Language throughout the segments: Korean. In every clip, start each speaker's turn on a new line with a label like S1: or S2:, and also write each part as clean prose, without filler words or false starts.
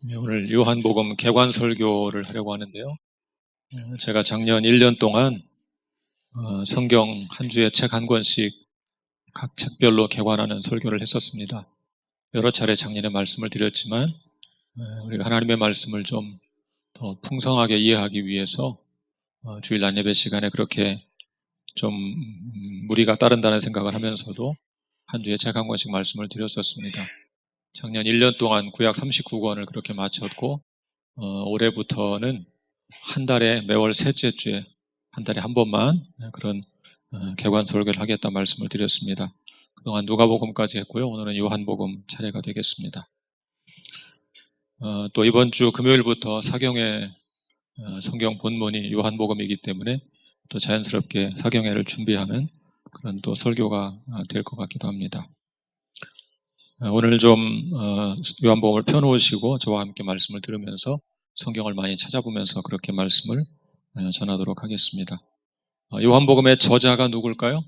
S1: 네, 오늘 요한복음 개관 설교를 하려고 하는데요. 제가 작년 1년 동안 성경 한 주에 책 한 권씩 각 책별로 개관하는 설교를 했었습니다. 여러 차례 작년에 말씀을 드렸지만 우리가 하나님의 말씀을 좀 더 풍성하게 이해하기 위해서 주일 낮 예배 시간에 그렇게 좀 무리가 따른다는 생각을 하면서도 한 주에 책 한 권씩 말씀을 드렸었습니다. 작년 1년 동안 구약 39권을 그렇게 마쳤고 올해부터는 한 달에 매월 셋째 주에 한 달에 한 번만 그런 개관 설교를 하겠다 말씀을 드렸습니다. 그동안 누가복음까지 했고요. 오늘은 요한복음 차례가 되겠습니다. 또 이번 주 금요일부터 사경회 성경 본문이 요한복음이기 때문에 또 자연스럽게 사경회를 준비하는 그런 또 설교가 될 것 같기도 합니다. 오늘 좀 요한복음을 펴놓으시고 저와 함께 말씀을 들으면서 성경을 많이 찾아보면서 그렇게 말씀을 전하도록 하겠습니다. 요한복음의 저자가 누굴까요?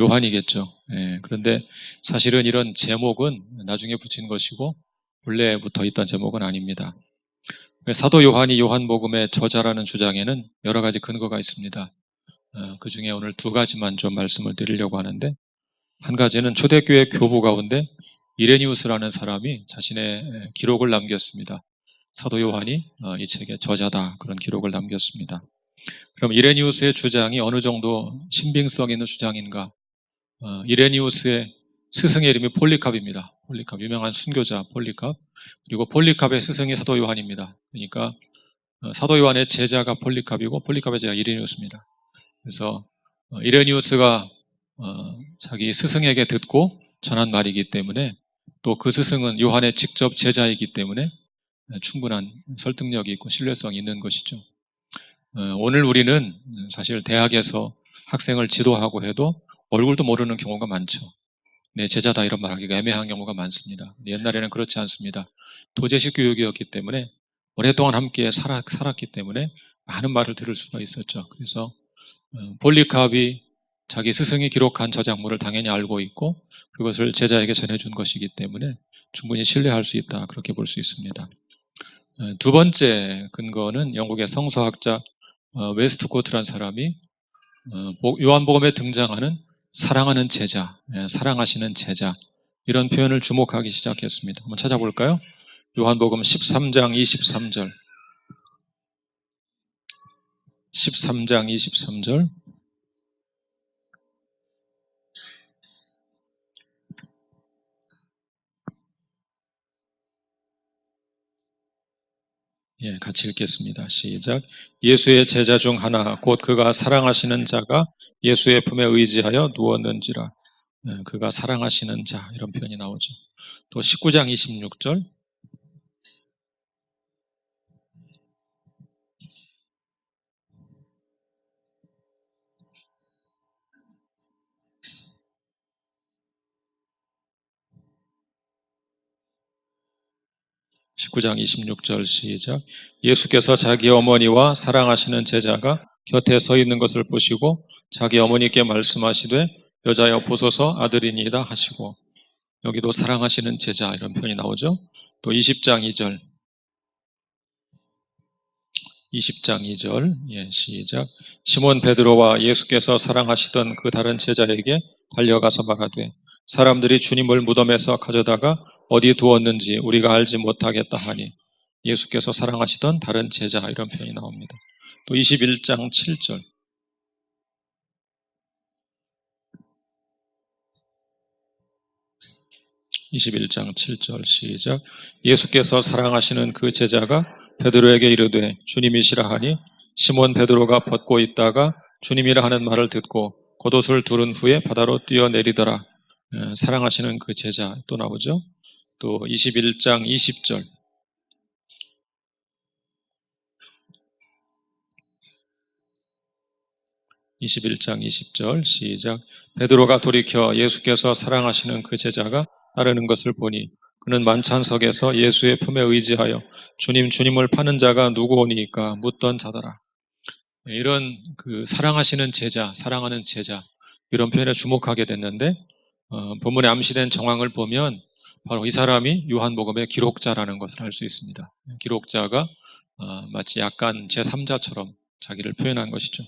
S1: 요한이겠죠. 그런데 사실은 이런 제목은 나중에 붙인 것이고 본래부터 있던 제목은 아닙니다. 사도 요한이 요한복음의 저자라는 주장에는 여러 가지 근거가 있습니다. 그 중에 오늘 두 가지만 좀 말씀을 드리려고 하는데, 한 가지는 초대교회 교부 가운데 이레니우스라는 사람이 자신의 기록을 남겼습니다. 사도 요한이 이 책의 저자다, 그런 기록을 남겼습니다. 그럼 이레니우스의 주장이 어느 정도 신빙성 있는 주장인가? 이레니우스의 스승의 이름이 폴리캅입니다. 폴리캅, 유명한 순교자 폴리캅. 그리고 폴리캅의 스승이 사도 요한입니다. 그러니까 사도 요한의 제자가 폴리캅이고 폴리캅의 제자가 이레니우스입니다. 그래서 이레니우스가 자기 스승에게 듣고 전한 말이기 때문에, 또 그 스승은 요한의 직접 제자이기 때문에 충분한 설득력이 있고 신뢰성이 있는 것이죠. 오늘 우리는 사실 대학에서 학생을 지도하고 해도 얼굴도 모르는 경우가 많죠. 내 제자다 이런 말하기가 애매한 경우가 많습니다. 옛날에는 그렇지 않습니다. 도제식 교육이었기 때문에 오랫동안 함께 살았기 때문에 많은 말을 들을 수가 있었죠. 그래서 폴리캅이 자기 스승이 기록한 저작물을 당연히 알고 있고 그것을 제자에게 전해준 것이기 때문에 충분히 신뢰할 수 있다, 그렇게 볼 수 있습니다. 두 번째 근거는 영국의 성서학자 웨스트코트란 사람이 요한복음에 등장하는 사랑하는 제자, 사랑하시는 제자, 이런 표현을 주목하기 시작했습니다. 한번 찾아볼까요? 요한복음 13장 23절 13장 23절 같이 읽겠습니다. 시작. 예수의 제자 중 하나 곧 그가 사랑하시는 자가 예수의 품에 의지하여 누웠는지라. 그가 사랑하시는 자, 이런 표현이 나오죠. 또 19장 26절 19장 26절 시작. 예수께서 자기 어머니와 사랑하시는 제자가 곁에 서 있는 것을 보시고 자기 어머니께 말씀하시되 여자여 보소서 아들이니이다 하시고, 여기도 사랑하시는 제자 이런 표현이 나오죠. 또 20장 2절 20장 2절 시작. 시몬 베드로와 예수께서 사랑하시던 그 다른 제자에게 달려가서 말하되 사람들이 주님을 무덤에서 가져다가 어디 두었는지 우리가 알지 못하겠다 하니, 예수께서 사랑하시던 다른 제자 이런 표현이 나옵니다. 또 21장 7절 21장 7절 시작. 예수께서 사랑하시는 그 제자가 베드로에게 이르되 주님이시라 하니, 시몬 베드로가 벗고 있다가 주님이라 하는 말을 듣고 겉옷을 두른 후에 바다로 뛰어내리더라. 사랑하시는 그 제자 또 나오죠. 또 21장 20절 21장 20절 시작. 베드로가 돌이켜 예수께서 사랑하시는 그 제자가 따르는 것을 보니 그는 만찬석에서 예수의 품에 의지하여 주님 주님을 파는 자가 누구오니까 묻던 자더라. 이런 그 사랑하시는 제자, 사랑하는 제자, 이런 표현에 주목하게 됐는데 본문에 암시된 정황을 보면 바로 이 사람이 요한복음의 기록자라는 것을 알 수 있습니다. 기록자가 마치 약간 제3자처럼 자기를 표현한 것이죠.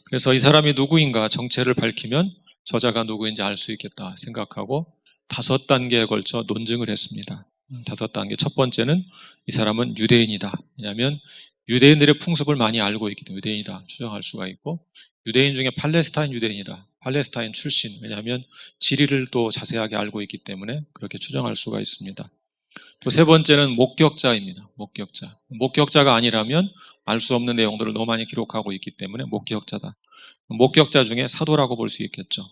S1: 그래서 이 사람이 누구인가 정체를 밝히면 저자가 누구인지 알 수 있겠다 생각하고 5단계에 걸쳐 논증을 했습니다. 5단계. 첫 번째는 이 사람은 유대인이다. 왜냐하면 유대인들의 풍습을 많이 알고 있기 때문에 유대인이다 추정할 수가 있고, 유대인 중에 팔레스타인 유대인이다. 팔레스타인 출신. 왜냐하면 지리를 또 자세하게 알고 있기 때문에 그렇게 추정할 수가 있습니다. 또 세 번째는 목격자입니다. 목격자. 목격자가 아니라면 알 수 없는 내용들을 너무 많이 기록하고 있기 때문에 목격자다. 목격자 중에 사도라고 볼 수 있겠죠.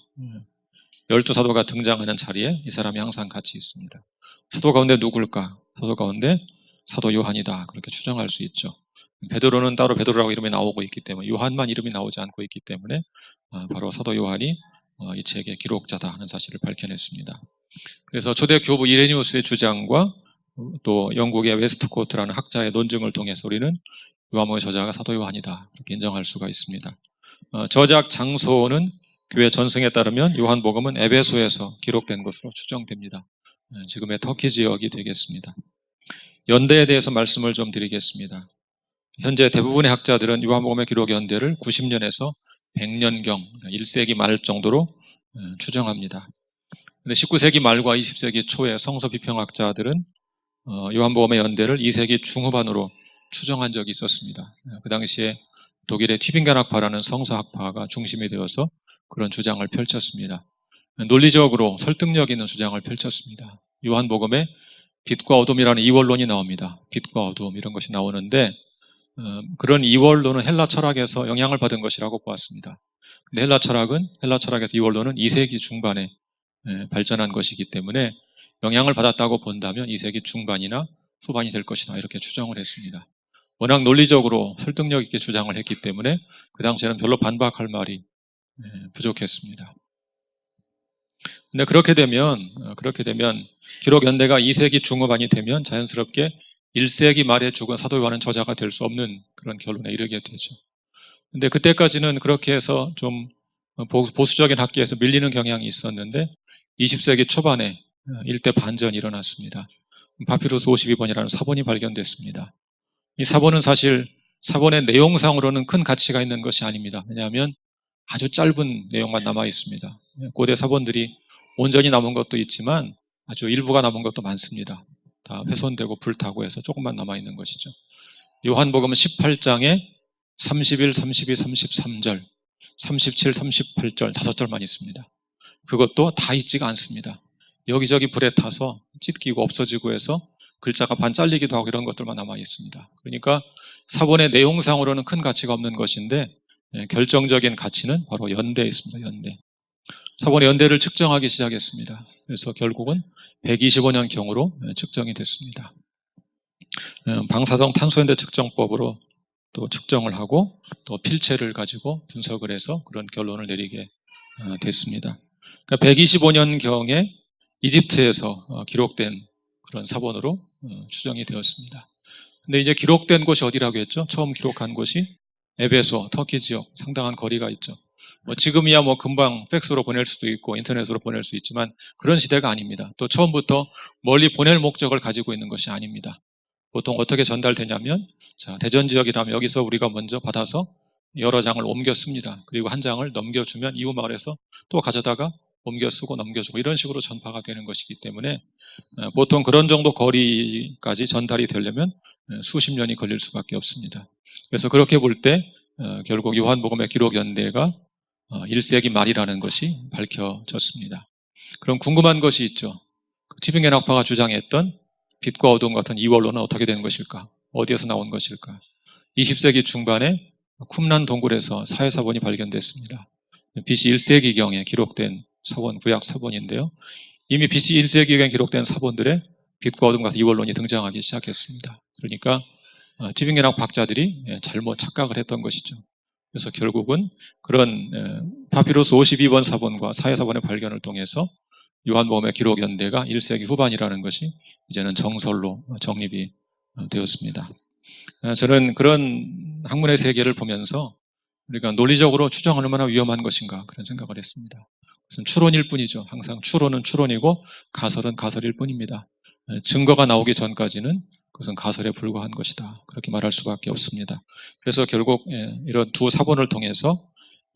S1: 12사도가 등장하는 자리에 이 사람이 항상 같이 있습니다. 사도 가운데 누굴까? 사도 가운데 사도 요한이다. 그렇게 추정할 수 있죠. 베드로는 따로 베드로라고 이름이 나오고 있기 때문에, 요한만 이름이 나오지 않고 있기 때문에 바로 사도 요한이 이 책의 기록자다 하는 사실을 밝혀냈습니다. 그래서 초대 교부 이레니우스의 주장과 또 영국의 웨스트코트라는 학자의 논증을 통해서 우리는 요한복음의 저자가 사도 요한이다 이렇게 인정할 수가 있습니다. 저작 장소는 교회 전승에 따르면 요한복음은 에베소에서 기록된 것으로 추정됩니다. 지금의 터키 지역이 되겠습니다. 연대에 대해서 말씀을 좀 드리겠습니다. 현재 대부분의 학자들은 요한복음의 기록 연대를 90년에서 100년경, 1세기 말 정도로 추정합니다. 근데 19세기 말과 20세기 초에 성서 비평학자들은 요한복음의 연대를 2세기 중후반으로 추정한 적이 있었습니다. 그 당시에 독일의 튜빙겐학파라는 성서학파가 중심이 되어서 그런 주장을 펼쳤습니다. 논리적으로 설득력 있는 주장을 펼쳤습니다. 요한복음에 빛과 어둠이라는 이원론이 나옵니다. 빛과 어둠 이런 것이 나오는데 그런 이원론은 헬라 철학에서 영향을 받은 것이라고 보았습니다. 근데 헬라 철학에서 이원론은 2세기 중반에 발전한 것이기 때문에 영향을 받았다고 본다면 2세기 중반이나 후반이 될 것이다 이렇게 추정을 했습니다. 워낙 논리적으로 설득력 있게 주장을 했기 때문에 그 당시에는 별로 반박할 말이 부족했습니다. 근데 그렇게 되면 기록 연대가 2세기 중후반이 되면 자연스럽게 1세기 말에 죽은 사도 요한은 저자가 될 수 없는 그런 결론에 이르게 되죠. 근데 그때까지는 그렇게 해서 좀 보수적인 학계에서 밀리는 경향이 있었는데 20세기 초반에 일대 반전이 일어났습니다. 파피루스 52번이라는 사본이 발견됐습니다. 이 사본은 사실 사본의 내용상으로는 큰 가치가 있는 것이 아닙니다. 왜냐하면 아주 짧은 내용만 남아 있습니다. 고대 사본들이 온전히 남은 것도 있지만 아주 일부가 남은 것도 많습니다. 다 훼손되고 불타고 해서 조금만 남아 있는 것이죠. 요한복음은 18장에 31, 32, 33절, 37, 38절 5절만 있습니다. 그것도 다 있지가 않습니다. 여기저기 불에 타서 찢기고 없어지고 해서 글자가 반 잘리기도 하고 이런 것들만 남아 있습니다. 그러니까 사본의 내용상으로는 큰 가치가 없는 것인데 결정적인 가치는 바로 연대에 있습니다. 연대. 사본의 연대를 측정하기 시작했습니다. 그래서 결국은 125년경으로 측정이 됐습니다. 방사성 탄소연대 측정법으로 또 측정을 하고 또 필체를 가지고 분석을 해서 그런 결론을 내리게 됐습니다. 그러니까 125년경에 이집트에서 기록된 그런 사본으로 추정이 되었습니다. 근데 이제 기록된 곳이 어디라고 했죠? 처음 기록한 곳이 에베소, 터키 지역 상당한 거리가 있죠. 지금이야 금방 팩스로 보낼 수도 있고 인터넷으로 보낼 수 있지만 그런 시대가 아닙니다. 또 처음부터 멀리 보낼 목적을 가지고 있는 것이 아닙니다. 보통 어떻게 전달되냐면 대전 지역이라면 여기서 우리가 먼저 받아서 여러 장을 옮겨 씁니다. 그리고 한 장을 넘겨주면 이웃 마을에서 또 가져다가 옮겨 쓰고 넘겨주고 이런 식으로 전파가 되는 것이기 때문에 보통 그런 정도 거리까지 전달이 되려면 수십 년이 걸릴 수밖에 없습니다. 그래서 그렇게 볼 때 결국 요한복음의 기록 연대가 1세기 말이라는 것이 밝혀졌습니다. 그럼 궁금한 것이 있죠. 튜빙겐 학파가 주장했던 빛과 어둠 같은 이원론은 어떻게 된 것일까? 어디에서 나온 것일까? 20세기 중반에 쿰란 동굴에서 사회사본이 발견됐습니다. BC 1세기경에 기록된 사본, 구약 사본인데요. 이미 BC 1세기경에 기록된 사본들의 빛과 어둠 같은 이원론이 등장하기 시작했습니다. 그러니까 튜빙겐 학파학자들이 잘못 착각을 했던 것이죠. 그래서 결국은 그런 파피루스 52번 사본과 사회사본의 발견을 통해서 요한복음의 기록 연대가 1세기 후반이라는 것이 이제는 정설로 정립이 되었습니다. 저는 그런 학문의 세계를 보면서 우리가 논리적으로 추정할 만한 위험한 것인가 그런 생각을 했습니다. 그것은 추론일 뿐이죠. 항상 추론은 추론이고 가설은 가설일 뿐입니다. 증거가 나오기 전까지는 그것은 가설에 불과한 것이다. 그렇게 말할 수밖에 없습니다. 그래서 결국 이런 두 사본을 통해서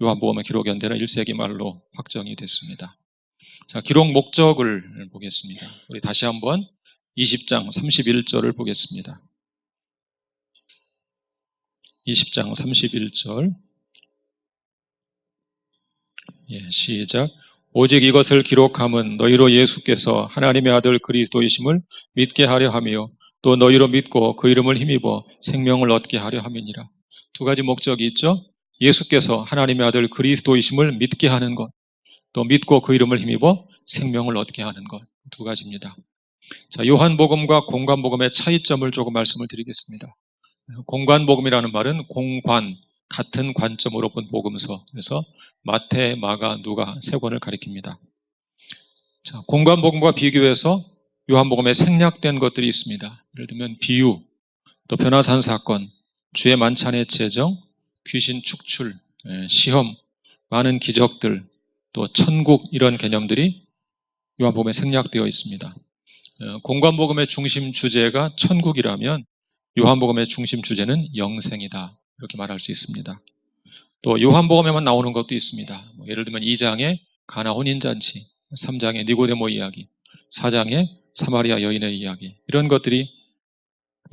S1: 요한복음의 기록 연대는 1세기 말로 확정이 됐습니다. 자, 기록 목적을 보겠습니다. 우리 다시 한번 20장 31절을 보겠습니다. 20장 31절. 시작. 오직 이것을 기록함은 너희로 예수께서 하나님의 아들 그리스도이심을 믿게 하려 하며 또 너희로 믿고 그 이름을 힘입어 생명을 얻게 하려 함이니라. 두 가지 목적이 있죠. 예수께서 하나님의 아들 그리스도이심을 믿게 하는 것, 또 믿고 그 이름을 힘입어 생명을 얻게 하는 것. 두 가지입니다. 자, 요한복음과 공관복음의 차이점을 조금 말씀을 드리겠습니다. 공관복음이라는 말은 공관, 같은 관점으로 본 복음서. 그래서 마태, 마가, 누가 세 권을 가리킵니다. 자, 공관복음과 비교해서 요한복음에 생략된 것들이 있습니다. 예를 들면 비유, 또 변화산 사건, 주의 만찬의 제정, 귀신 축출, 시험, 많은 기적들, 또 천국 이런 개념들이 요한복음에 생략되어 있습니다. 공관복음의 중심 주제가 천국이라면 요한복음의 중심 주제는 영생이다. 이렇게 말할 수 있습니다. 또 요한복음에만 나오는 것도 있습니다. 예를 들면 2장의 가나 혼인잔치, 3장의 니고데모 이야기, 4장의 사마리아 여인의 이야기, 이런 것들이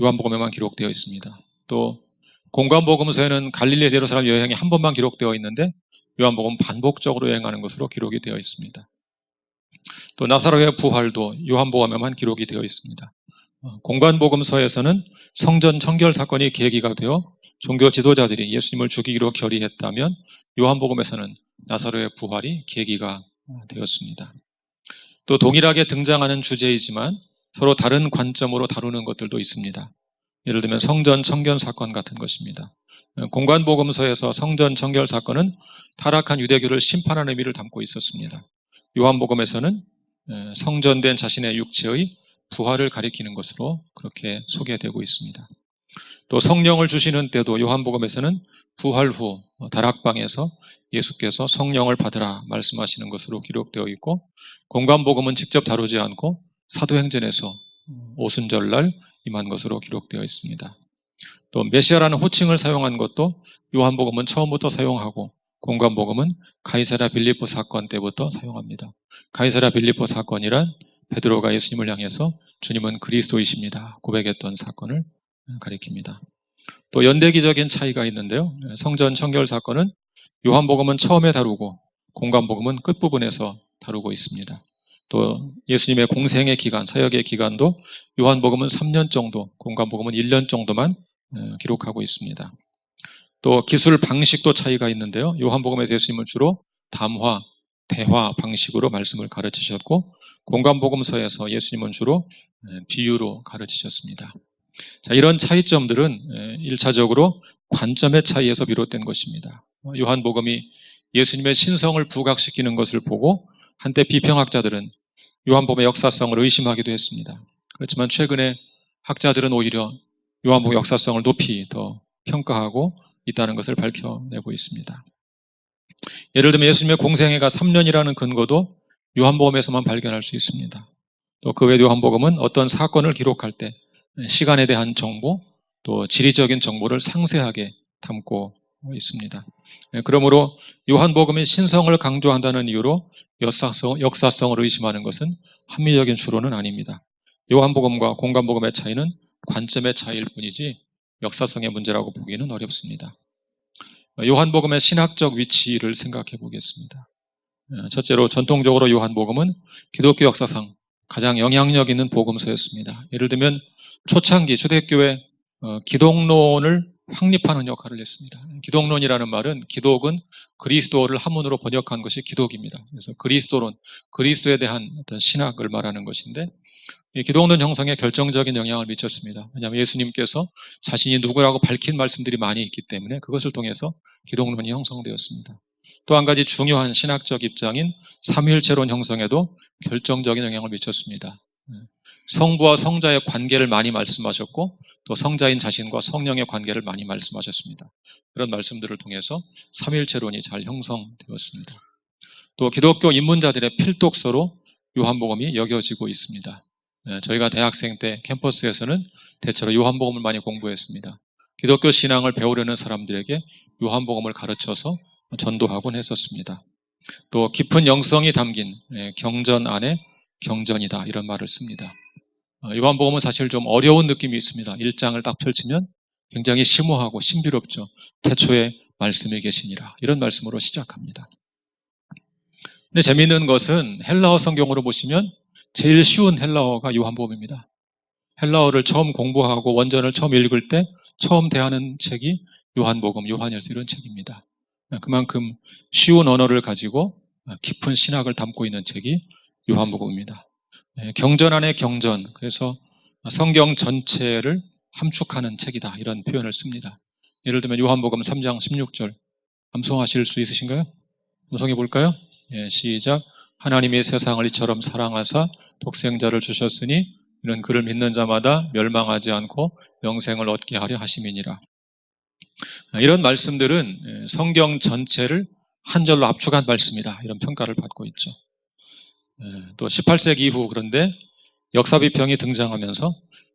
S1: 요한복음에만 기록되어 있습니다. 또 공관복음서에는 갈릴리 예루살렘 여행이 한 번만 기록되어 있는데 요한복음은 반복적으로 여행하는 것으로 기록이 되어 있습니다. 또 나사로의 부활도 요한복음에만 기록이 되어 있습니다. 공관복음서에서는 성전 청결 사건이 계기가 되어 종교 지도자들이 예수님을 죽이기로 결의했다면 요한복음에서는 나사로의 부활이 계기가 되었습니다. 또 동일하게 등장하는 주제이지만 서로 다른 관점으로 다루는 것들도 있습니다. 예를 들면 성전 청결 사건 같은 것입니다. 공관복음서에서 성전 청결 사건은 타락한 유대교를 심판하는 의미를 담고 있었습니다. 요한복음에서는 성전된 자신의 육체의 부활을 가리키는 것으로 그렇게 소개되고 있습니다. 또 성령을 주시는 때도 요한복음에서는 부활 후 다락방에서 예수께서 성령을 받으라 말씀하시는 것으로 기록되어 있고, 공관복음은 직접 다루지 않고 사도행전에서 오순절날 임한 것으로 기록되어 있습니다. 또 메시아라는 호칭을 사용한 것도 요한복음은 처음부터 사용하고 공관복음은 가이사랴 빌립보 사건 때부터 사용합니다. 가이사랴 빌립보 사건이란 베드로가 예수님을 향해서 주님은 그리스도이십니다 고백했던 사건을 가리킵니다. 또 연대기적인 차이가 있는데요. 성전 청결 사건은 요한복음은 처음에 다루고 공관복음은 끝부분에서 다루고 있습니다. 또 예수님의 공생의 기간, 사역의 기간도 요한복음은 3년 정도, 공관복음은 1년 정도만 기록하고 있습니다. 또 기술 방식도 차이가 있는데요. 요한복음에서 예수님은 주로 담화, 대화 방식으로 말씀을 가르치셨고, 공관복음서에서 예수님은 주로 비유로 가르치셨습니다. 자, 이런 차이점들은 1차적으로 관점의 차이에서 비롯된 것입니다. 요한복음이 예수님의 신성을 부각시키는 것을 보고 한때 비평학자들은 요한복음의 역사성을 의심하기도 했습니다. 그렇지만 최근에 학자들은 오히려 요한복음의 역사성을 높이 더 평가하고 있다는 것을 밝혀내고 있습니다. 예를 들면 예수님의 공생애가 3년이라는 근거도 요한복음에서만 발견할 수 있습니다. 또 그 외 요한복음은 어떤 사건을 기록할 때 시간에 대한 정보, 또 지리적인 정보를 상세하게 담고 있습니다. 그러므로 요한복음이 신성을 강조한다는 이유로 역사성을 의심하는 것은 합리적인 추론은 아닙니다. 요한복음과 공관복음의 차이는 관점의 차이일 뿐이지 역사성의 문제라고 보기는 어렵습니다. 요한복음의 신학적 위치를 생각해 보겠습니다. 첫째로 전통적으로 요한복음은 기독교 역사상 가장 영향력 있는 복음서였습니다. 예를 들면 초창기 초대교회 기독론을 확립하는 역할을 했습니다. 기독론이라는 말은 기독은 그리스도를 한문으로 번역한 것이 기독입니다. 그래서 그리스도론, 그리스도에 대한 어떤 신학을 말하는 것인데, 이 기독론 형성에 결정적인 영향을 미쳤습니다. 왜냐하면 예수님께서 자신이 누구라고 밝힌 말씀들이 많이 있기 때문에 그것을 통해서 기독론이 형성되었습니다. 또 한 가지 중요한 신학적 입장인 삼위일체론 형성에도 결정적인 영향을 미쳤습니다. 성부와 성자의 관계를 많이 말씀하셨고, 또 성자인 자신과 성령의 관계를 많이 말씀하셨습니다. 그런 말씀들을 통해서 삼위일체론이 잘 형성되었습니다. 또 기독교 입문자들의 필독서로 요한복음이 여겨지고 있습니다. 저희가 대학생 때 캠퍼스에서는 대체로 요한복음을 많이 공부했습니다. 기독교 신앙을 배우려는 사람들에게 요한복음을 가르쳐서 전도하곤 했었습니다. 또 깊은 영성이 담긴 경전 안에 경전이다 이런 말을 씁니다. 요한복음은 사실 좀 어려운 느낌이 있습니다. 1장을 딱 펼치면 굉장히 심오하고 신비롭죠. 태초에 말씀이 계시니라 이런 말씀으로 시작합니다. 근데 재미있는 것은 헬라어 성경으로 보시면 제일 쉬운 헬라어가 요한복음입니다. 헬라어를 처음 공부하고 원전을 처음 읽을 때 처음 대하는 책이 요한복음, 요한일서 이런 책입니다. 그만큼 쉬운 언어를 가지고 깊은 신학을 담고 있는 책이 요한복음입니다. 경전 안에 경전, 그래서 성경 전체를 함축하는 책이다 이런 표현을 씁니다. 예를 들면 요한복음 3장 16절 암송하실 수 있으신가요? 암송해 볼까요? 시작. 하나님이 세상을 이처럼 사랑하사 독생자를 주셨으니 이는 그를 믿는 자마다 멸망하지 않고 영생을 얻게 하려 하심이니라. 이런 말씀들은 성경 전체를 한 절로 압축한 말씀이다 이런 평가를 받고 있죠. 또 18세기 이후 그런데 역사 비평이 등장하면서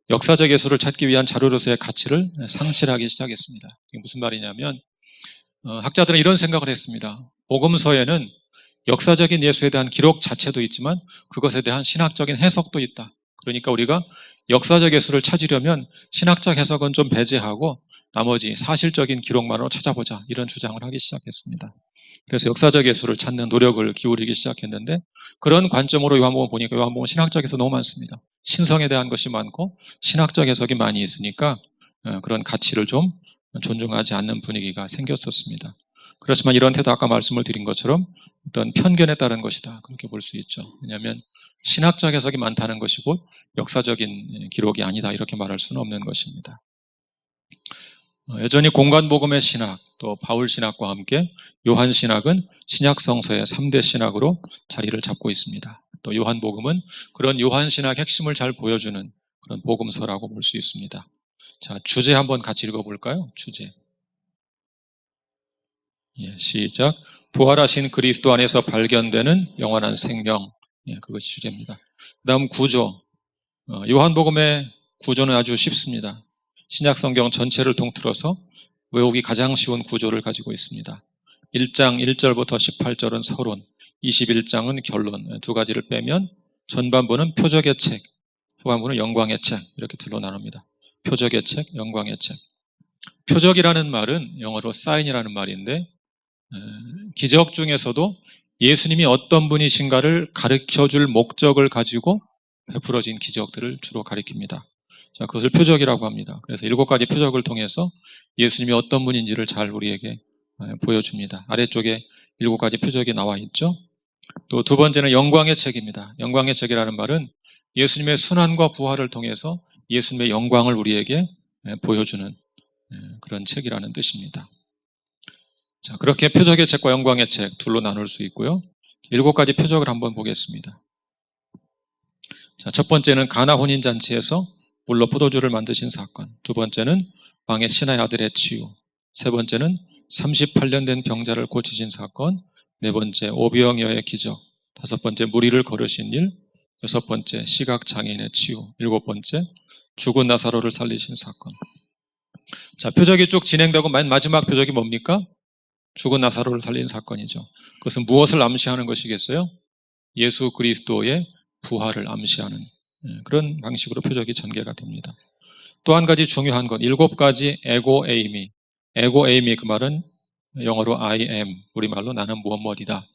S1: 역사적 예술을 찾기 위한 자료로서의 가치를 상실하기 시작했습니다. 이게 무슨 말이냐면 학자들은 이런 생각을 했습니다. 복음서에는 역사적인 예수에 대한 기록 자체도 있지만 그것에 대한 신학적인 해석도 있다. 그러니까 우리가 역사적 예수를 찾으려면 신학적 해석은 좀 배제하고 나머지 사실적인 기록만으로 찾아보자 이런 주장을 하기 시작했습니다. 그래서 역사적 예수를 찾는 노력을 기울이기 시작했는데 그런 관점으로 요한복음 보니까 요한복음 신학적 해석 너무 많습니다. 신성에 대한 것이 많고 신학적 해석이 많이 있으니까 그런 가치를 좀 존중하지 않는 분위기가 생겼었습니다. 그렇지만 이런 태도 아까 말씀을 드린 것처럼 어떤 편견에 따른 것이다 그렇게 볼 수 있죠. 왜냐하면 신학적 해석이 많다는 것이 곧 역사적인 기록이 아니다 이렇게 말할 수는 없는 것입니다. 여전히 공간복음의 신학 또 바울 신학과 함께 요한 신학은 신약 성서의 3대 신학으로 자리를 잡고 있습니다. 또 요한복음은 그런 요한 신학 핵심을 잘 보여주는 그런 복음서라고 볼 수 있습니다. 자, 주제 한번 같이 읽어볼까요? 주제. 시작. 부활하신 그리스도 안에서 발견되는 영원한 생명. 그것이 주제입니다. 그 다음 구조. 요한복음의 구조는 아주 쉽습니다. 신약 성경 전체를 통틀어서 외우기 가장 쉬운 구조를 가지고 있습니다. 1장 1절부터 18절은 서론, 21장은 결론 두 가지를 빼면 전반부는 표적의 책, 후반부는 영광의 책 이렇게 둘로 나눕니다. 표적의 책, 영광의 책. 표적이라는 말은 영어로 sign이라는 말인데 기적 중에서도 예수님이 어떤 분이신가를 가르쳐줄 목적을 가지고 베풀어진 기적들을 주로 가리킵니다. 자, 그것을 표적이라고 합니다. 그래서 7가지 표적을 통해서 예수님이 어떤 분인지를 잘 우리에게 보여줍니다. 아래쪽에 7가지 표적이 나와 있죠. 또 두 번째는 영광의 책입니다. 영광의 책이라는 말은 예수님의 순환과 부활을 통해서 예수님의 영광을 우리에게 보여주는 그런 책이라는 뜻입니다. 자, 그렇게 표적의 책과 영광의 책 둘로 나눌 수 있고요. 7가지 표적을 한번 보겠습니다. 자, 첫 번째는 가나 혼인잔치에서 물로 포도주를 만드신 사건. 두 번째는 왕의 신하의 아들의 치유. 세 번째는 38년 된 병자를 고치신 사건. 네 번째 오병이어의 기적. 다섯 번째 무리를 걸으신 일. 여섯 번째 시각장애인의 치유. 일곱 번째 죽은 나사로를 살리신 사건. 자, 표적이 쭉 진행되고 맨 마지막 표적이 뭡니까? 죽은 나사로를 살린 사건이죠. 그것은 무엇을 암시하는 것이겠어요? 예수 그리스도의 부활을 암시하는 그런 방식으로 표적이 전개가 됩니다. 또 한 가지 중요한 건 7가지 에고 에이미 그 말은 영어로 I am 우리말로 나는 무엇이다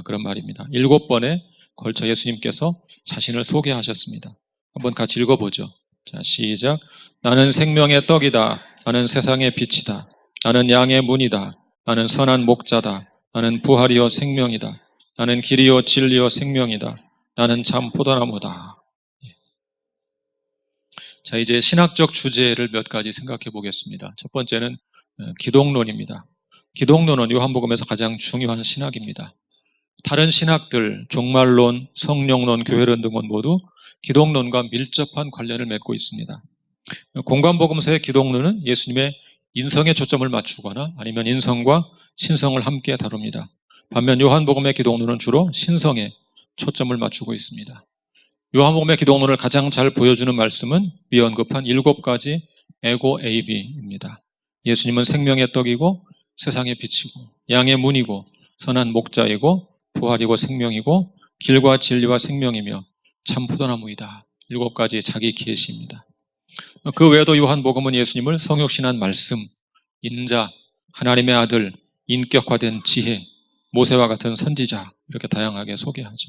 S1: 그런 말입니다. 7번에 걸쳐 예수님께서 자신을 소개하셨습니다. 한번 같이 읽어보죠. 자, 시작. 나는 생명의 떡이다. 나는 세상의 빛이다. 나는 양의 문이다. 나는 선한 목자다. 나는 부활이요 생명이다. 나는 길이요 진리요 생명이다. 나는 참 포도나무다. 자, 이제 신학적 주제를 몇 가지 생각해 보겠습니다. 첫 번째는 기독론입니다. 기독론은 요한복음에서 가장 중요한 신학입니다. 다른 신학들, 종말론, 성령론, 교회론 등은 모두 기독론과 밀접한 관련을 맺고 있습니다. 공관복음서의 기독론은 예수님의 인성에 초점을 맞추거나 아니면 인성과 신성을 함께 다룹니다. 반면 요한복음의 기독론은 주로 신성에 초점을 맞추고 있습니다. 요한복음의 기독론을 가장 잘 보여주는 말씀은 위 언급한 7가지 에고 에이비입니다. 예수님은 생명의 떡이고 세상의 빛이고 양의 문이고 선한 목자이고 부활이고 생명이고 길과 진리와 생명이며 참 포도나무이다. 7가지 자기 계시입니다. 그 외에도 요한복음은 예수님을 성육신한 말씀, 인자, 하나님의 아들, 인격화된 지혜, 모세와 같은 선지자 이렇게 다양하게 소개하죠.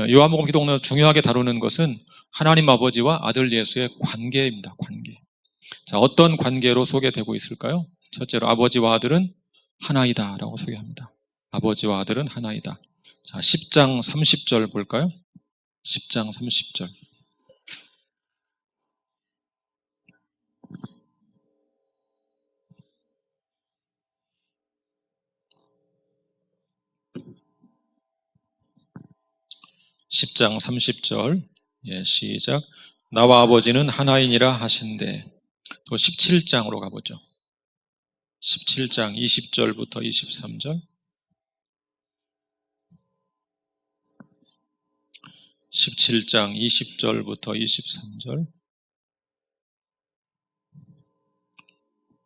S1: 요한복음 기독론을 중요하게 다루는 것은 하나님 아버지와 아들 예수의 관계입니다. 관계. 자, 어떤 관계로 소개되고 있을까요? 첫째로 아버지와 아들은 하나이다 라고 소개합니다. 아버지와 아들은 하나이다. 자, 10장 30절 볼까요? 10장 30절. 10장 30절. 예, 시작. 나와 아버지는 하나이니라 하신대. 또 17장으로 가보죠. 17장 20절부터 23절. 17장 20절부터 23절.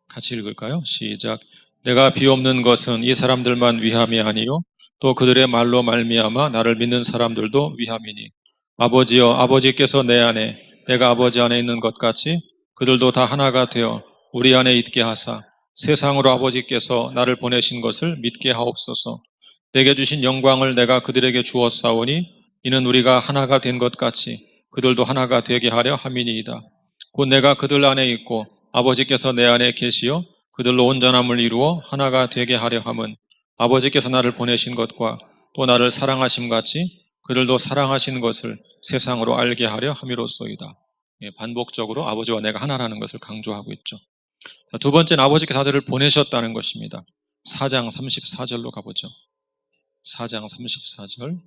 S1: 같이 읽을까요? 시작. 내가 비옵는 것은 이 사람들만 위함이 아니요 또 그들의 말로 말미암아 나를 믿는 사람들도 위함이니 아버지여 아버지께서 내 안에 내가 아버지 안에 있는 것 같이 그들도 다 하나가 되어 우리 안에 있게 하사 세상으로 아버지께서 나를 보내신 것을 믿게 하옵소서. 내게 주신 영광을 내가 그들에게 주었사오니 이는 우리가 하나가 된 것 같이 그들도 하나가 되게 하려 함이니이다. 곧 내가 그들 안에 있고 아버지께서 내 안에 계시어 그들로 온전함을 이루어 하나가 되게 하려 함은 아버지께서 나를 보내신 것과 또 나를 사랑하심 같이 그들도 사랑하신 것을 세상으로 알게 하려 함이로소이다. 예, 반복적으로 아버지와 내가 하나라는 것을 강조하고 있죠. 자, 두 번째는 아버지께서 아들을 보내셨다는 것입니다. 4장 34절로 가보죠. 4장 34절.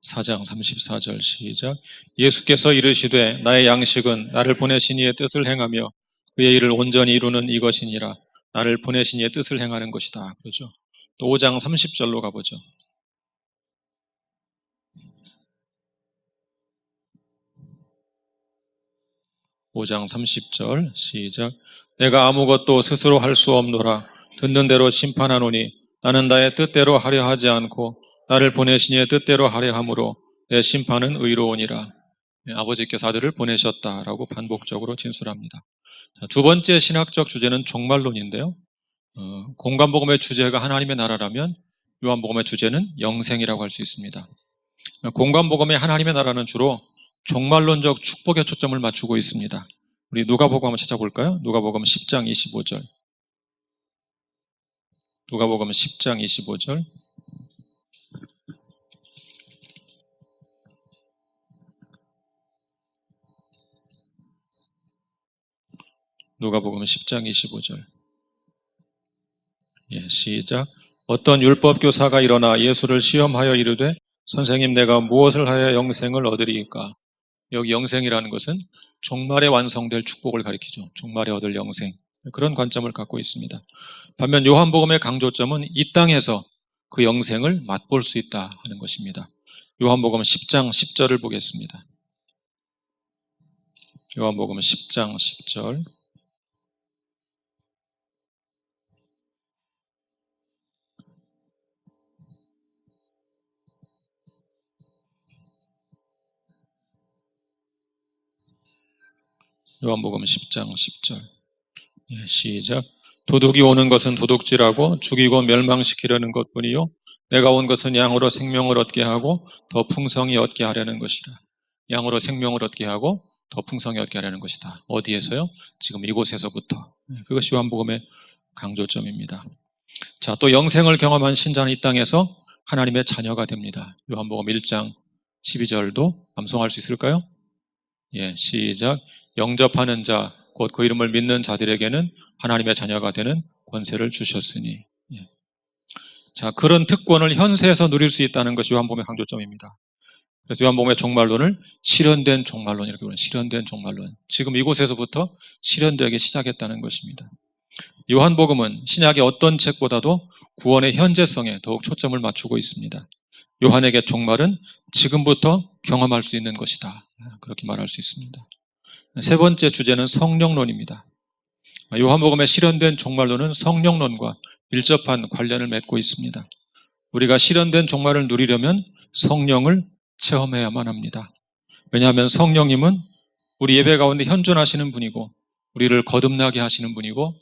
S1: (4장 34절) 시작. 예수께서 이르시되 나의 양식은 나를 보내신 이의 뜻을 행하며 그의 일을 온전히 이루는 이것이니라. 나를 보내신 이의 뜻을 행하는 것이다. 그렇죠. 또 5장 30절로 가보죠. 5장 30절 시작. 내가 아무것도 스스로 할 수 없노라. 듣는 대로 심판하노니 나는 나의 뜻대로 하려 하지 않고 나를 보내신 이의 뜻대로 하려 함으로 내 심판은 의로우니라. 아버지께서 아들을 보내셨다라고 반복적으로 진술합니다. 자, 두 번째 신학적 주제는 종말론인데요. 공관복음의 주제가 하나님의 나라라면 요한복음의 주제는 영생이라고 할 수 있습니다. 공관복음의 하나님의 나라는 주로 종말론적 축복에 초점을 맞추고 있습니다. 우리 누가복음 한번 찾아볼까요? 누가복음 10장 25절. 누가복음 10장 25절. 누가복음 10장 25절. 예, 시작. 어떤 율법교사가 일어나 예수를 시험하여 이르되 선생님 내가 무엇을 하여 영생을 얻으리이까? 여기 영생이라는 것은 종말에 완성될 축복을 가리키죠. 종말에 얻을 영생. 그런 관점을 갖고 있습니다. 반면 요한복음의 강조점은 이 땅에서 그 영생을 맛볼 수 있다 하는 것입니다. 요한복음 10장 10절을 보겠습니다. 요한복음 10장 10절. 요한복음 10장 10절. 예, 시작. 도둑이 오는 것은 도둑질하고 죽이고 멸망시키려는 것뿐이요 내가 온 것은 양으로 생명을 얻게 하고 더 풍성히 얻게 하려는 것이라. 양으로 생명을 얻게 하고 더 풍성히 얻게 하려는 것이다. 어디에서요? 지금 이곳에서부터. 그것이 요한복음의 강조점입니다. 자, 또 영생을 경험한 신자는 이 땅에서 하나님의 자녀가 됩니다. 요한복음 1장 12절도 암송할 수 있을까요? 예, 시작. 영접하는 자, 곧 그 이름을 믿는 자들에게는 하나님의 자녀가 되는 권세를 주셨으니. 예. 자, 그런 특권을 현세에서 누릴 수 있다는 것이 요한복음의 강조점입니다. 그래서 요한복음의 종말론을 실현된 종말론이라고 부르는 실현된 종말론. 지금 이곳에서부터 실현되기 시작했다는 것입니다. 요한복음은 신약의 어떤 책보다도 구원의 현재성에 더욱 초점을 맞추고 있습니다. 요한에게 종말은 지금부터 경험할 수 있는 것이다. 그렇게 말할 수 있습니다. 세 번째 주제는 성령론입니다. 요한복음의 실현된 종말론은 성령론과 밀접한 관련을 맺고 있습니다. 우리가 실현된 종말을 누리려면 성령을 체험해야만 합니다. 왜냐하면 성령님은 우리 예배 가운데 현존하시는 분이고 우리를 거듭나게 하시는 분이고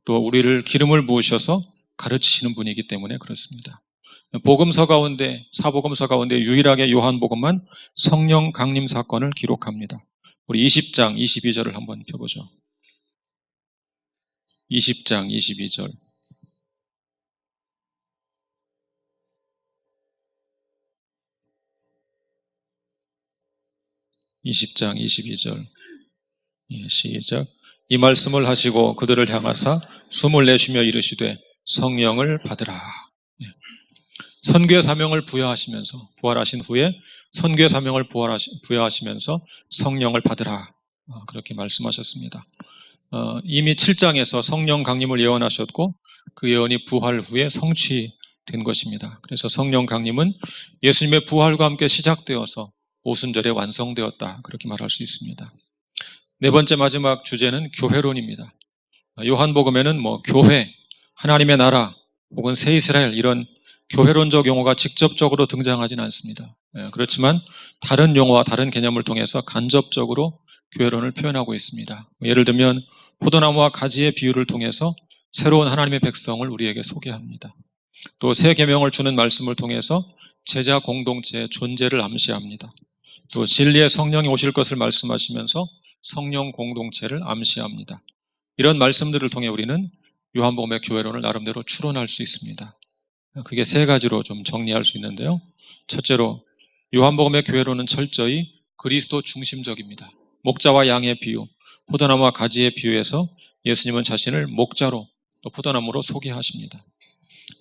S1: 또 우리를 기름을 부으셔서 가르치시는 분이기 때문에 그렇습니다. 복음서 가운데, 사복음서 가운데 유일하게 요한복음만 성령 강림 사건을 기록합니다. 우리 20장 22절을 한번 펴보죠. 20장 22절. 20장 22절. 시작. 이 말씀을 하시고 그들을 향하사 숨을 내쉬며 이르시되 성령을 받으라. 선교의 사명을 부여하시면서 부활하신 후에 선교의 사명을 부여하시면서 성령을 받으라. 그렇게 말씀하셨습니다. 이미 7장에서 성령 강림을 예언하셨고 그 예언이 부활 후에 성취된 것입니다. 그래서 성령 강림은 예수님의 부활과 함께 시작되어서 오순절에 완성되었다. 그렇게 말할 수 있습니다. 네 번째 마지막 주제는 교회론입니다. 요한복음에는 교회, 하나님의 나라 혹은 새 이스라엘 이런 교회론적 용어가 직접적으로 등장하지는 않습니다. 그렇지만 다른 용어와 다른 개념을 통해서 간접적으로 교회론을 표현하고 있습니다. 예를 들면 포도나무와 가지의 비유를 통해서 새로운 하나님의 백성을 우리에게 소개합니다. 또 새 계명을 주는 말씀을 통해서 제자 공동체의 존재를 암시합니다. 또 진리의 성령이 오실 것을 말씀하시면서 성령 공동체를 암시합니다. 이런 말씀들을 통해 우리는 요한복음의 교회론을 나름대로 추론할 수 있습니다. 그게 세 가지로 좀 정리할 수 있는데요. 첫째로 요한복음의 교회론은 철저히 그리스도 중심적입니다. 목자와 양의 비유, 포도나무와 가지의 비유에서 예수님은 자신을 목자로 또 포도나무로 소개하십니다.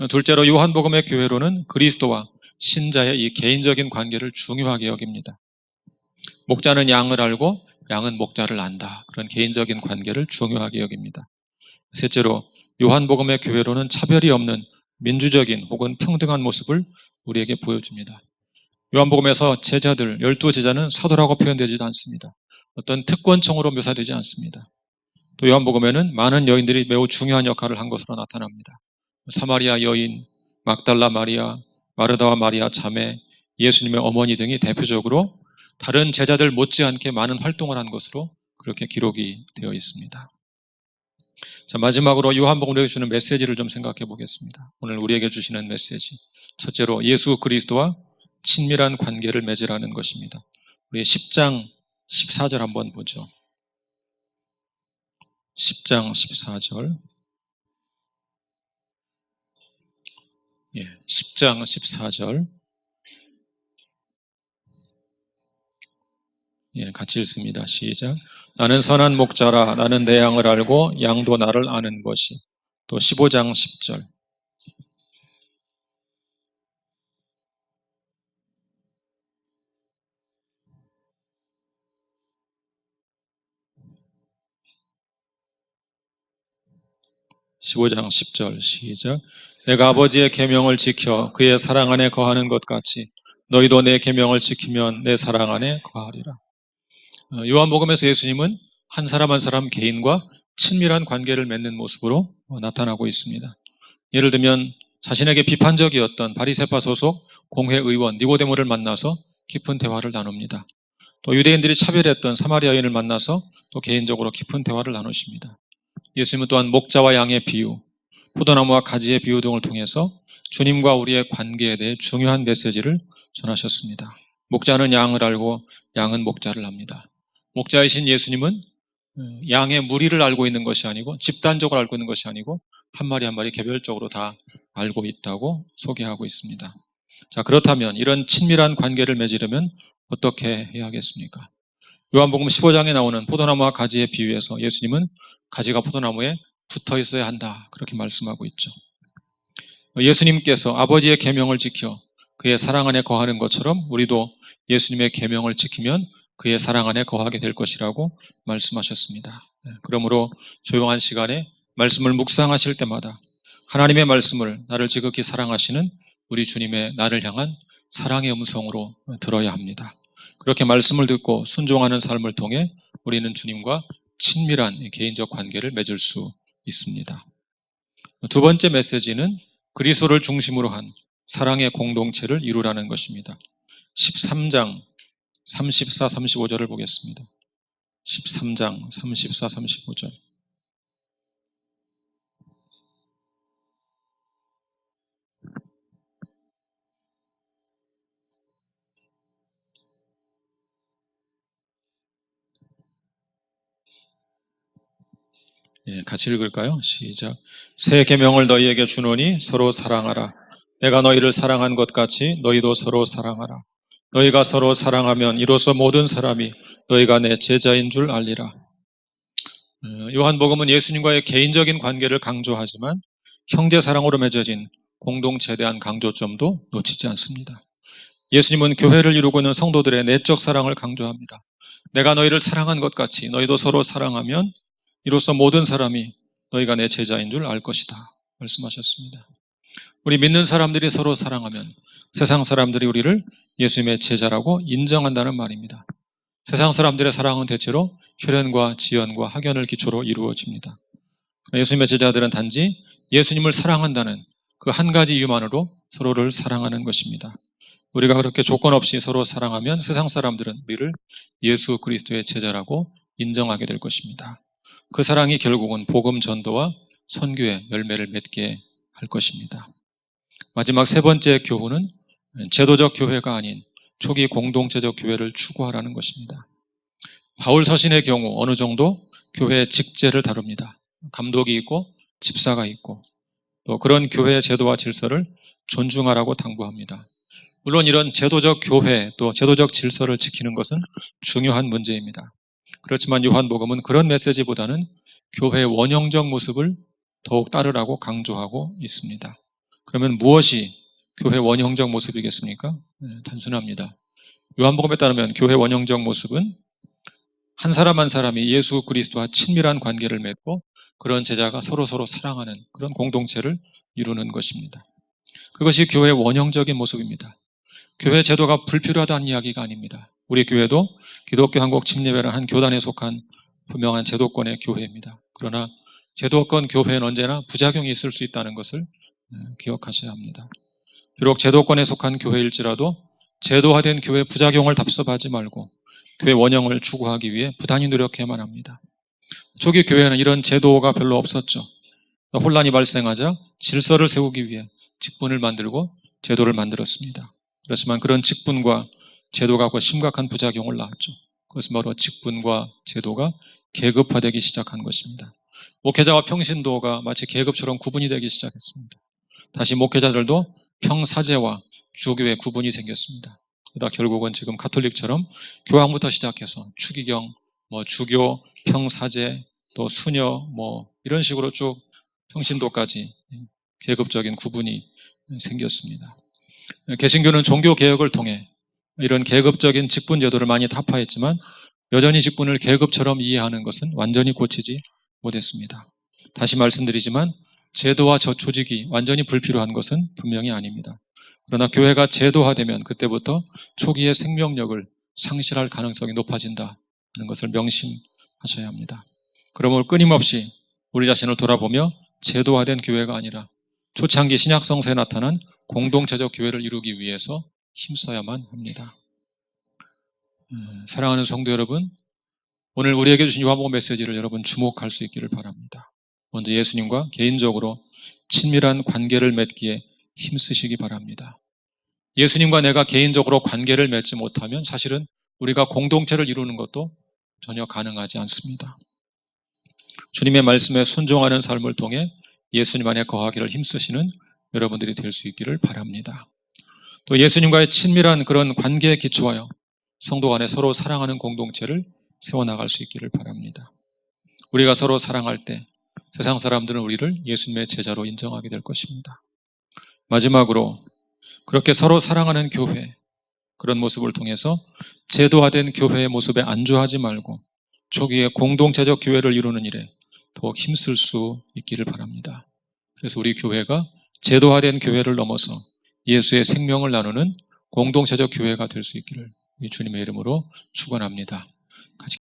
S1: 둘째로 요한복음의 교회론은 그리스도와 신자의 이 개인적인 관계를 중요하게 여깁니다. 목자는 양을 알고 양은 목자를 안다. 그런 개인적인 관계를 중요하게 여깁니다. 셋째로 요한복음의 교회론은 차별이 없는 민주적인 혹은 평등한 모습을 우리에게 보여줍니다. 요한복음에서 제자들, 12제자는 사도라고 표현되지 않습니다. 어떤 특권층으로 묘사되지 않습니다. 또 요한복음에는 많은 여인들이 매우 중요한 역할을 한 것으로 나타납니다. 사마리아 여인, 막달라 마리아, 마르다와 마리아 자매, 예수님의 어머니 등이 대표적으로 다른 제자들 못지않게 많은 활동을 한 것으로 그렇게 기록이 되어 있습니다. 자, 마지막으로 요한복음에 주는 메시지를 좀 생각해 보겠습니다. 오늘 우리에게 주시는 메시지. 첫째로 예수 그리스도와 친밀한 관계를 맺으라는 것입니다. 우리 10장 14절 한번 보죠. 10장 14절. 10장 14절. 같이 읽습니다. 시작. 나는 선한 목자라. 나는 내 양을 알고 양도 나를 아는 것이. 또 15장 10절. 15장 10절 시작. 내가 아버지의 계명을 지켜 그의 사랑 안에 거하는 것 같이 너희도 내 계명을 지키면 내 사랑 안에 거하리라. 요한복음에서 예수님은 한 사람 한 사람 개인과 친밀한 관계를 맺는 모습으로 나타나고 있습니다. 예를 들면 자신에게 비판적이었던 바리새파 소속 공회의원 니고데모를 만나서 깊은 대화를 나눕니다. 또 유대인들이 차별했던 사마리아 여인을 만나서 또 개인적으로 깊은 대화를 나누십니다. 예수님은 또한 목자와 양의 비유, 포도나무와 가지의 비유 등을 통해서 주님과 우리의 관계에 대해 중요한 메시지를 전하셨습니다. 목자는 양을 알고 양은 목자를 압니다. 목자이신 예수님은 양의 무리를 알고 있는 것이 아니고 집단적으로 알고 있는 것이 아니고 한 마리 한 마리 개별적으로 다 알고 있다고 소개하고 있습니다. 자, 그렇다면 이런 친밀한 관계를 맺으려면 어떻게 해야겠습니까? 요한복음 15장에 나오는 포도나무와 가지의 비유에서 예수님은 가지가 포도나무에 붙어 있어야 한다. 그렇게 말씀하고 있죠. 예수님께서 아버지의 계명을 지켜 그의 사랑 안에 거하는 것처럼 우리도 예수님의 계명을 지키면 그의 사랑 안에 거하게 될 것이라고 말씀하셨습니다. 그러므로 조용한 시간에 말씀을 묵상하실 때마다 하나님의 말씀을 나를 지극히 사랑하시는 우리 주님의 나를 향한 사랑의 음성으로 들어야 합니다. 그렇게 말씀을 듣고 순종하는 삶을 통해 우리는 주님과 친밀한 개인적 관계를 맺을 수 있습니다. 두 번째 메시지는 그리스도를 중심으로 한 사랑의 공동체를 이루라는 것입니다. 13장 34, 35절을 보겠습니다. 13장 34, 35절. 같이 읽을까요? 시작. 새 계명을 너희에게 주노니 서로 사랑하라. 내가 너희를 사랑한 것 같이 너희도 서로 사랑하라. 너희가 서로 사랑하면 이로써 모든 사람이 너희가 내 제자인 줄 알리라. 요한복음은 예수님과의 개인적인 관계를 강조하지만 형제 사랑으로 맺어진 공동체에 대한 강조점도 놓치지 않습니다. 예수님은 교회를 이루고 있는 성도들의 내적 사랑을 강조합니다. 내가 너희를 사랑한 것 같이 너희도 서로 사랑하면 이로써 모든 사람이 너희가 내 제자인 줄 알 것이다 말씀하셨습니다. 우리 믿는 사람들이 서로 사랑하면 세상 사람들이 우리를 예수님의 제자라고 인정한다는 말입니다. 세상 사람들의 사랑은 대체로 혈연과 지연과 학연을 기초로 이루어집니다. 예수님의 제자들은 단지 예수님을 사랑한다는 그 한 가지 이유만으로 서로를 사랑하는 것입니다. 우리가 그렇게 조건 없이 서로 사랑하면 세상 사람들은 우리를 예수 그리스도의 제자라고 인정하게 될 것입니다. 그 사랑이 결국은 복음 전도와 선교의 열매를 맺게 할 것입니다. 마지막 세 번째 교훈은 제도적 교회가 아닌 초기 공동체적 교회를 추구하라는 것입니다. 바울 서신의 경우 어느 정도 교회의 직제를 다룹니다. 감독이 있고 집사가 있고 또 그런 교회의 제도와 질서를 존중하라고 당부합니다. 물론 이런 제도적 교회 또 제도적 질서를 지키는 것은 중요한 문제입니다. 그렇지만 요한복음은 그런 메시지보다는 교회의 원형적 모습을 더욱 따르라고 강조하고 있습니다. 그러면 무엇이 교회 원형적 모습이겠습니까? 단순합니다. 요한복음에 따르면 교회 원형적 모습은 한 사람 한 사람이 예수 그리스도와 친밀한 관계를 맺고 그런 제자가 서로 사랑하는 그런 공동체를 이루는 것입니다. 그것이 교회의 원형적인 모습입니다. 교회 제도가 불필요하다는 이야기가 아닙니다. 우리 교회도 기독교 한국 침례회라는 한 교단에 속한 분명한 제도권의 교회입니다. 그러나 제도권 교회는 언제나 부작용이 있을 수 있다는 것을 기억하셔야 합니다. 비록 제도권에 속한 교회일지라도 제도화된 교회 부작용을 답습하지 말고 교회 원형을 추구하기 위해 부단히 노력해야만 합니다. 초기 교회는 이런 제도가 별로 없었죠. 혼란이 발생하자 질서를 세우기 위해 직분을 만들고 제도를 만들었습니다. 그렇지만 그런 직분과 제도가 심각한 부작용을 낳았죠. 그것은 바로 직분과 제도가 계급화되기 시작한 것입니다. 목회자와 평신도가 마치 계급처럼 구분이 되기 시작했습니다. 다시 목회자들도 평사제와 주교의 구분이 생겼습니다. 그러다 결국은 지금 가톨릭처럼 교황부터 시작해서 추기경, 주교, 평사제, 또 수녀 이런 식으로 쭉 평신도까지 계급적인 구분이 생겼습니다. 개신교는 종교개혁을 통해 이런 계급적인 직분 제도를 많이 타파했지만 여전히 직분을 계급처럼 이해하는 것은 완전히 고치지 못했습니다. 다시 말씀드리지만 제도와 조직이 완전히 불필요한 것은 분명히 아닙니다. 그러나 교회가 제도화되면 그때부터 초기의 생명력을 상실할 가능성이 높아진다는 것을 명심하셔야 합니다. 그러므로 끊임없이 우리 자신을 돌아보며 제도화된 교회가 아니라 초창기 신약성서에 나타난 공동체적 교회를 이루기 위해서 힘써야만 합니다. 사랑하는 성도 여러분, 오늘 우리에게 주신 요한복음 메시지를 여러분 주목할 수 있기를 바랍니다. 먼저 예수님과 개인적으로 친밀한 관계를 맺기에 힘쓰시기 바랍니다. 예수님과 내가 개인적으로 관계를 맺지 못하면 사실은 우리가 공동체를 이루는 것도 전혀 가능하지 않습니다. 주님의 말씀에 순종하는 삶을 통해 예수님 안에 거하기를 힘쓰시는 여러분들이 될 수 있기를 바랍니다. 또 예수님과의 친밀한 그런 관계에 기초하여 성도 간에 서로 사랑하는 공동체를 세워나갈 수 있기를 바랍니다. 우리가 서로 사랑할 때 세상 사람들은 우리를 예수님의 제자로 인정하게 될 것입니다. 마지막으로 그렇게 서로 사랑하는 교회, 그런 모습을 통해서 제도화된 교회의 모습에 안주하지 말고 초기에 공동체적 교회를 이루는 일에 더욱 힘쓸 수 있기를 바랍니다. 그래서 우리 교회가 제도화된 교회를 넘어서 예수의 생명을 나누는 공동체적 교회가 될 수 있기를 주님의 이름으로 축원합니다. 같이